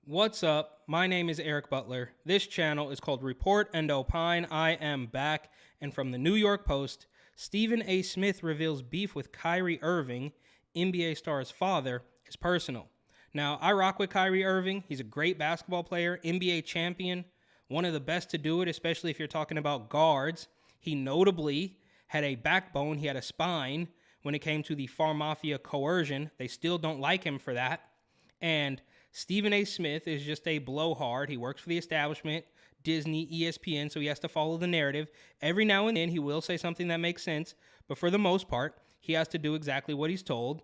What's up? My name is Eric Butler. This channel is called Report and Opine. I am back. And from the New York Post, Stephen A. Smith reveals beef with Kyrie Irving, NBA star's father, is personal. Now, I rock with Kyrie Irving. He's a great basketball player, NBA champion, one of the best to do it, especially if you're talking about guards. He notably had a backbone. He had a spine when it came to the farm mafia coercion. They still don't like him for that. And Stephen A. Smith is just a blowhard. He works for the establishment, Disney, ESPN, so he has to follow the narrative. Every now and then, he will say something that makes sense, but for the most part, he has to do exactly what he's told,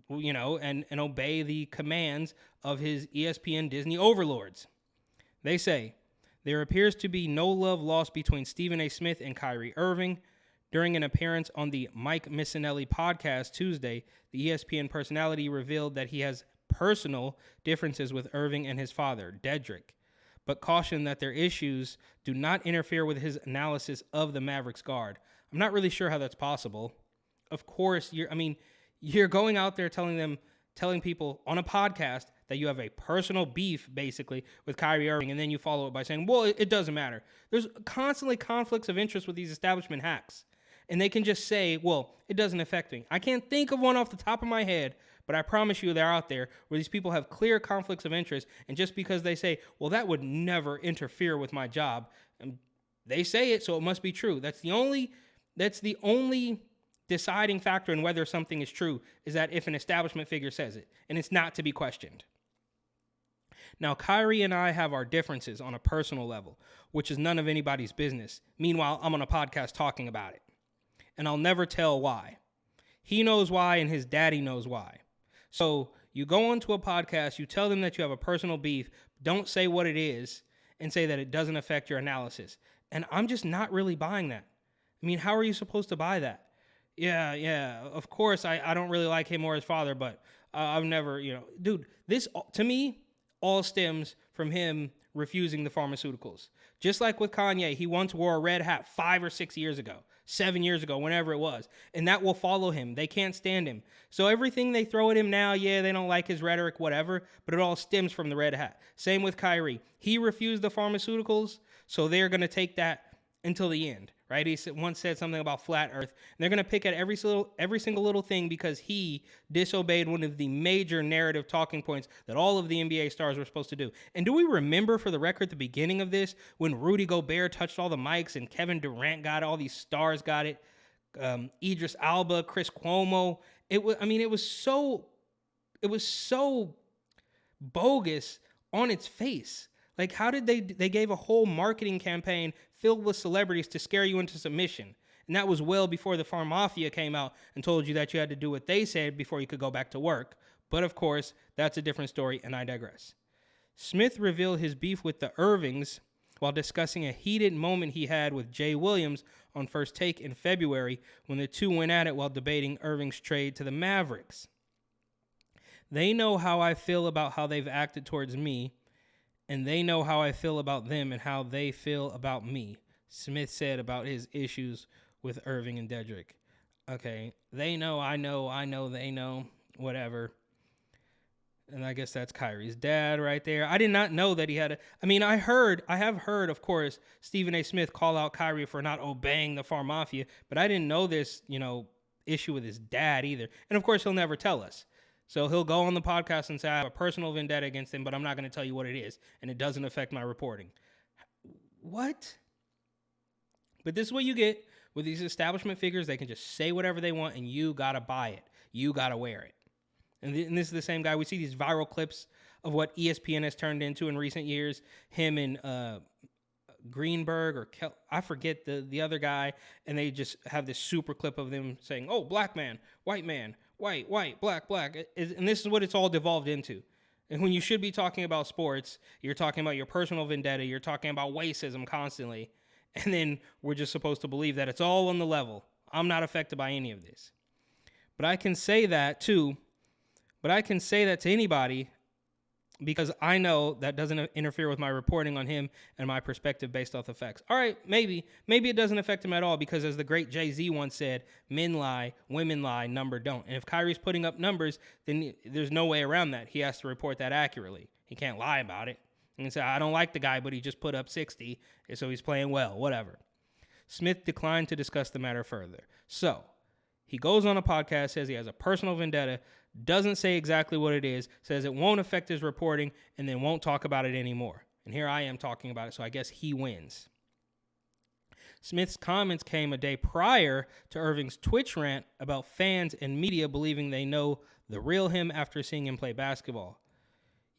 and obey the commands of his ESPN Disney overlords. They say, there appears to be no love lost between Stephen A. Smith and Kyrie Irving. During an appearance on the Mike Missinelli podcast Tuesday, the ESPN personality revealed that he has personal differences with Irving and his father, Dedrick, but cautioned that their issues do not interfere with his analysis of the Mavericks guard. I'm not really sure how that's possible. Of course, you're going out there telling people on a podcast that you have a personal beef, basically, with Kyrie Irving, and then you follow it by saying, well, it doesn't matter. There's constantly conflicts of interest with these establishment hacks, and they can just say, well, it doesn't affect me. I can't think of one off the top of my head, but I promise you they're out there where these people have clear conflicts of interest, and just because they say, well, that would never interfere with my job, and they say it, so it must be true. That's the only deciding factor in whether something is true, is that if an establishment figure says it, and it's not to be questioned. Now, Kyrie and I have our differences on a personal level, which is none of anybody's business. Meanwhile, I'm on a podcast talking about it, and I'll never tell why. He knows why, and his daddy knows why. So you go onto a podcast, you tell them that you have a personal beef, don't say what it is, and say that it doesn't affect your analysis. And I'm just not really buying that. I mean, how are you supposed to buy that? Yeah, of course, I don't really like him or his father, but I've never, dude, this, to me, all stems from him refusing the pharmaceuticals. Just like with Kanye, he once wore a red hat 5 or 6 years ago, 7 years ago, whenever it was, and that will follow him. They can't stand him. So everything they throw at him now, they don't like his rhetoric, whatever, but it all stems from the red hat. Same with Kyrie. He refused the pharmaceuticals, so they're going to take that until the end, right? He once said something about flat earth, and they're going to pick at every single little thing because he disobeyed one of the major narrative talking points that all of the NBA stars were supposed to do. And do we remember, for the record, the beginning of this, when Rudy Gobert touched all the mics and Kevin Durant got it, all these stars got it, Idris Alba, Chris Cuomo. It was so bogus on its face. Like, how did they gave a whole marketing campaign filled with celebrities to scare you into submission. And that was well before the farm mafia came out and told you that you had to do what they said before you could go back to work. But of course, that's a different story, and I digress. Smith revealed his beef with the Irvings while discussing a heated moment he had with Jay Williams on First Take in February when the two went at it while debating Irving's trade to the Mavericks. They know how I feel about how they've acted towards me, and they know how I feel about them and how they feel about me, Smith said about his issues with Irving and Dedrick. Okay, they know, I know, they know, whatever. And I guess that's Kyrie's dad right there. I did not know that he had I have heard, of course, Stephen A. Smith call out Kyrie for not obeying the farm mafia, but I didn't know this, issue with his dad either. And of course, he'll never tell us. So he'll go on the podcast and say, I have a personal vendetta against him, but I'm not going to tell you what it is, and it doesn't affect my reporting. What? But this is what you get with these establishment figures. They can just say whatever they want, and you got to buy it. You got to wear it. And this is the same guy. We see these viral clips of what ESPN has turned into in recent years. Him and Greenberg or I forget the other guy, and they just have this super clip of them saying, oh, black man, white, black. And this is what it's all devolved into. And when you should be talking about sports, you're talking about your personal vendetta, you're talking about racism constantly, and then we're just supposed to believe that it's all on the level. I'm not affected by any of this. But I can say that to anybody because I know that doesn't interfere with my reporting on him and my perspective based off the facts. All right, maybe it doesn't affect him at all because, as the great Jay-Z once said, men lie, women lie, number don't. And if Kyrie's putting up numbers, then there's no way around that. He has to report that accurately. He can't lie about it. And say, I don't like the guy, but he just put up 60, and so he's playing well, whatever. Smith declined to discuss the matter further. So he goes on a podcast, says he has a personal vendetta, doesn't say exactly what it is, says it won't affect his reporting, and then won't talk about it anymore. And here I am talking about it, so I guess he wins. Smith's comments came a day prior to Irving's Twitch rant about fans and media believing they know the real him after seeing him play basketball.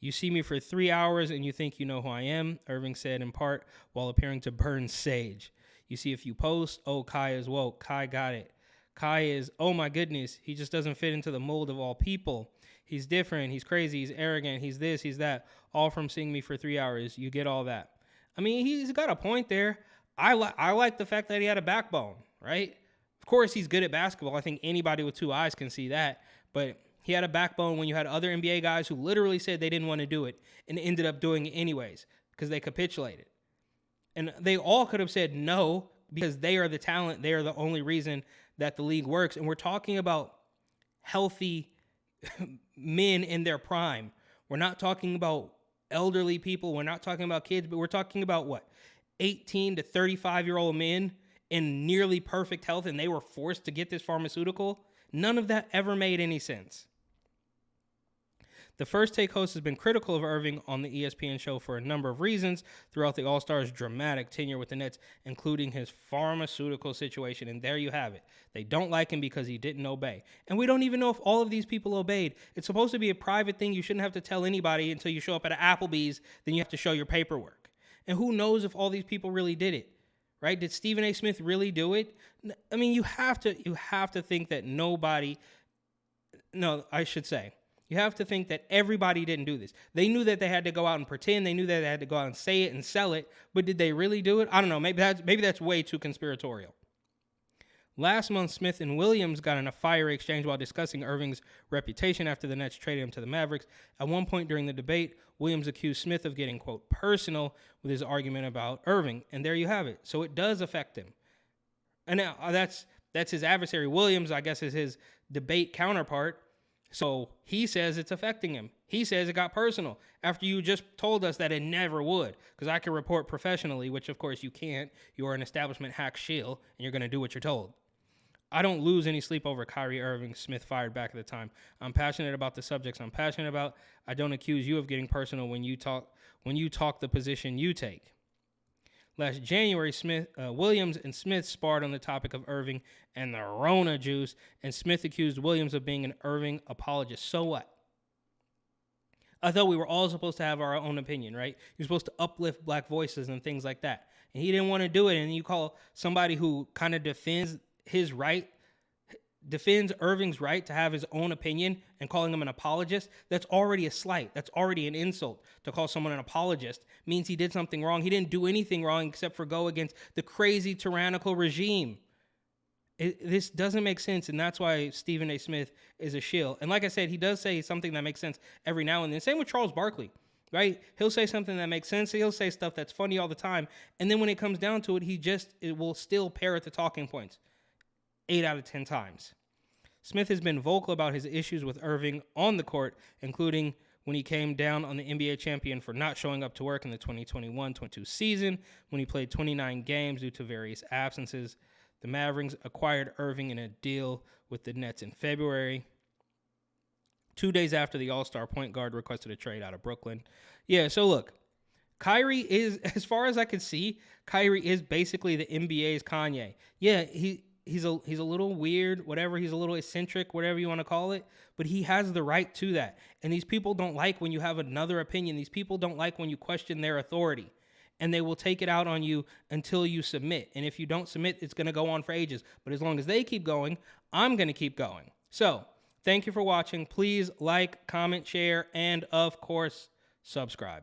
You see me for 3 hours and you think you know who I am, Irving said in part while appearing to burn sage. You see a few posts, oh, Kai is woke, Kai got it. Kai is, oh my goodness, he just doesn't fit into the mold of all people. He's different, he's crazy, he's arrogant, he's this, he's that, all from seeing me for 3 hours. You get all that. I mean, he's got a point there. I like the fact that he had a backbone, right? Of course, he's good at basketball. I think anybody with 2 eyes can see that. But he had a backbone when you had other NBA guys who literally said they didn't want to do it and ended up doing it anyways because they capitulated. And they all could have said no because they are the talent. They are the only reason that the league works. And we're talking about healthy men in their prime. We're not talking about elderly people. We're not talking about kids, but we're talking about what? 18 to 35-year-old men in nearly perfect health, and they were forced to get this pharmaceutical. None of that ever made any sense. The First Take host has been critical of Irving on the ESPN show for a number of reasons throughout the All-Star's dramatic tenure with the Nets, including his pharmaceutical situation. And there you have it. They don't like him because he didn't obey. And we don't even know if all of these people obeyed. It's supposed to be a private thing. You shouldn't have to tell anybody until you show up at an Applebee's. Then you have to show your paperwork. And who knows if all these people really did it, right? Did Stephen A. Smith really do it? I mean, you have to think that you have to think that everybody didn't do this. They knew that they had to go out and pretend. They knew that they had to go out and say it and sell it. But did they really do it? I don't know. Maybe that's way too conspiratorial. Last month, Smith and Williams got in a fiery exchange while discussing Irving's reputation after the Nets traded him to the Mavericks. At one point during the debate, Williams accused Smith of getting, quote, personal with his argument about Irving. And there you have it. So it does affect him. And now that's his adversary. Williams, I guess, is his debate counterpart. So he says it's affecting him. He says it got personal after you just told us that it never would. Because I can report professionally, which of course you can't. You are an establishment hack shill, and you're going to do what you're told. I don't lose any sleep over Kyrie Irving, Smith fired back at the time. I'm passionate about the subjects I'm passionate about. I don't accuse you of getting personal when you talk the position you take. Last January, Williams and Smith sparred on the topic of Irving and the Rona juice, and Smith accused Williams of being an Irving apologist. So what? I thought we were all supposed to have our own opinion, right? You're supposed to uplift black voices and things like that. And he didn't want to do it, and you call somebody who kind of defends Irving's right to have his own opinion and calling him an apologist, that's already a slight. That's already an insult. To call someone an apologist means he did something wrong. He didn't do anything wrong except for go against the crazy tyrannical regime. This doesn't make sense, and that's why Stephen A. Smith is a shill. And like I said, he does say something that makes sense every now and then. Same with Charles Barkley, right? He'll say something that makes sense. He'll say stuff that's funny all the time. And then when it comes down to it, it will still parrot the talking points 8 out of 10 times. Smith has been vocal about his issues with Irving on the court, including when he came down on the NBA champion for not showing up to work in the 2021-22 season, when he played 29 games due to various absences. The Mavericks acquired Irving in a deal with the Nets in February, 2 days after the All-Star point guard requested a trade out of Brooklyn. Yeah, so look, Kyrie is, as far as I can see, Kyrie is basically the NBA's Kanye. Yeah, he's a little weird, whatever. He's a little eccentric, whatever you want to call it. But he has the right to that. And these people don't like when you have another opinion. These people don't like when you question their authority. And they will take it out on you until you submit. And if you don't submit, it's going to go on for ages. But as long as they keep going, I'm going to keep going. So, thank you for watching. Please like, comment, share, and of course, subscribe.